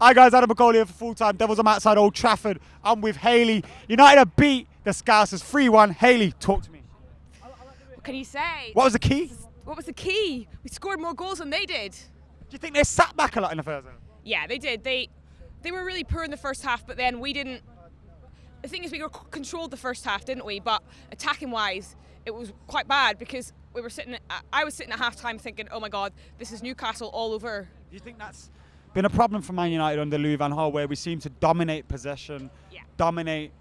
Hi guys, Adam McCauley here for Full Time Devils. I'm outside Old Trafford. I'm with Hayley. United have beat the Scousers 3-1. Hayley, talk to me. What can you say? What was the key? What was the key? We scored more goals than they did. Do you think they sat back a lot in the first half? Yeah, they did. They were really poor in the first half, but then we didn't. The thing is, we controlled the first half, didn't we? But attacking wise, it was quite bad because we were sitting. I was sitting at half time thinking, oh my God, this is Newcastle all over. Do you think that's been a problem for Man United under Louis van Gaal, where we seem to dominate possession, dominate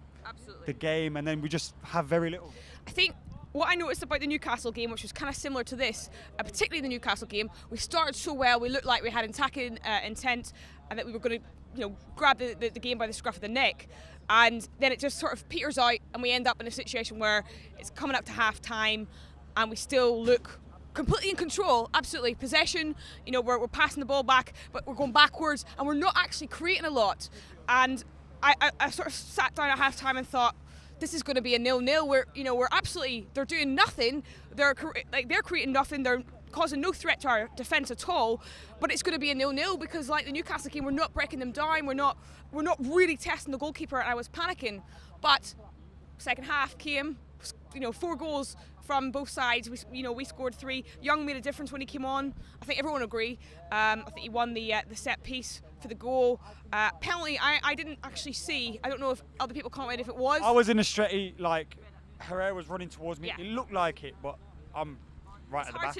the game, and then we just have very little? I think what I noticed about the Newcastle game, which was kind of similar to this, particularly the Newcastle game, we started so well, we looked like we had attacking intent and that we were going to grab the game by the scruff of the neck. And then it just sort of peters out and we end up in a situation where it's coming up to half time and we still look completely in control, absolutely. Possession, we're passing the ball back, but we're going backwards and we're not actually creating a lot. And I sort of sat down at half time and thought, this is going to be a 0-0. We're absolutely, they're doing nothing. They're creating nothing. They're causing no threat to our defence at all. But it's going to be a 0-0 because, like the Newcastle game, we're not breaking them down. We're not really testing the goalkeeper. And I was panicking. But second half came. 4 goals from both sides. We scored 3. Young made a difference when he came on. I think everyone agree. I think he won the set piece for the goal. Penalty, I didn't actually see. I don't know if other people commented if it was. I was in the straight, like Herrera was running towards me. Yeah. It looked like it, but I'm right at the back.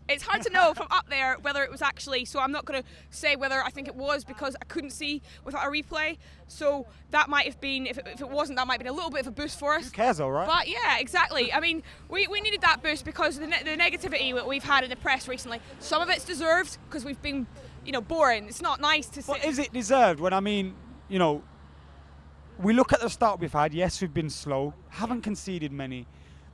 It's hard to know from up there whether it was actually, so I'm not going to say whether I think it was because I couldn't see without a replay. So that might have been, if it wasn't, that might have been a little bit of a boost for us. Who cares, all right? But yeah, exactly. I mean, we needed that boost because the negativity that we've had in the press recently, some of it's deserved because we've been, boring. It's not nice to see. But is it deserved when, we look at the start we've had, yes, we've been slow, haven't conceded many.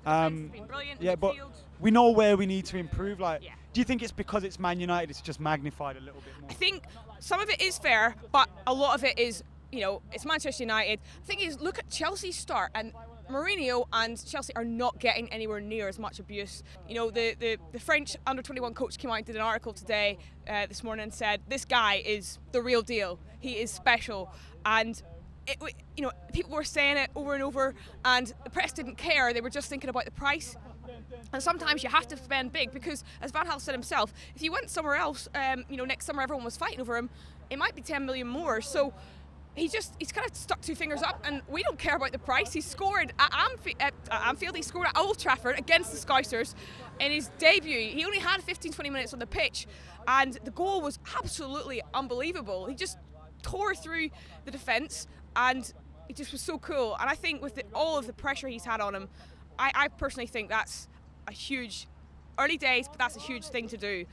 Been brilliant in but midfield. we know where we need to improve. Do you think it's because it's Man United, it's just magnified a little bit more? I think some of it is fair, but a lot of it is, it's Manchester United. The thing is, look at Chelsea's start, and Mourinho and Chelsea are not getting anywhere near as much abuse. The French under-21 coach came out and did an article today, this morning, and said this guy is the real deal. He is special, and people were saying it over and over, and the press didn't care. They were just thinking about the price. And sometimes you have to spend big because, as Van Gaal said himself, if he went somewhere else, next summer everyone was fighting over him, it might be 10 million more. So he's kind of stuck 2 fingers up, and we don't care about the price. He scored at Anfield, he scored at Old Trafford against the Scousers in his debut. He only had 15-20 minutes on the pitch, and the goal was absolutely unbelievable. He just tore through the defence, and it just was so cool. And I think with all of the pressure he's had on him, I personally think that's a huge, early days, but that's a huge thing to do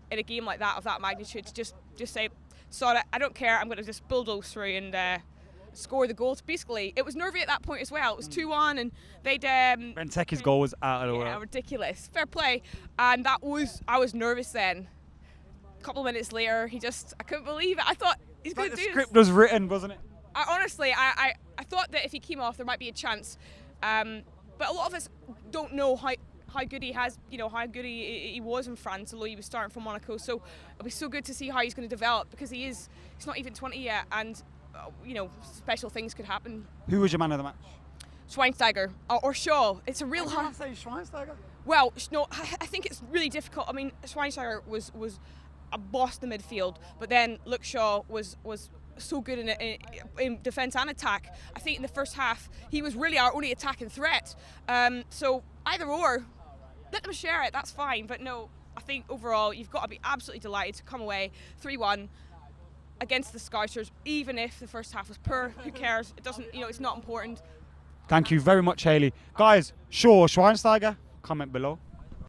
in a game like that, of that magnitude, to just say, sorry, I don't care, I'm going to just bulldoze through and score the goal. Basically, it was nervy at that point as well. It was 2-1, and they'd... Benteke's goal was out of the world. Yeah, ridiculous. Fair play. And I was nervous then. A couple of minutes later, I couldn't believe it. I thought, he's going to do this. The script was written, wasn't it? Honestly, I thought that if he came off, there might be a chance. But a lot of us don't know how good he has, how good he was in France, although he was starting from Monaco. So it'll be so good to see how he's going to develop, because he's not even 20 yet, and special things could happen. Who was your man of the match? Schweinsteiger or Shaw. It's a real hard. Say Schweinsteiger. Well, no, I think it's really difficult. I mean, Schweinsteiger was a boss in the midfield, but then Luke Shaw was so good in defence and attack. I think in the first half he was really our only attacking threat. So either or, let them share it. That's fine. But no, I think overall you've got to be absolutely delighted to come away 3-1 against the Scousers, even if the first half was poor. Who cares? It doesn't. It's not important. Thank you very much, Hayley. Guys, Shaw, Schweinsteiger, comment below.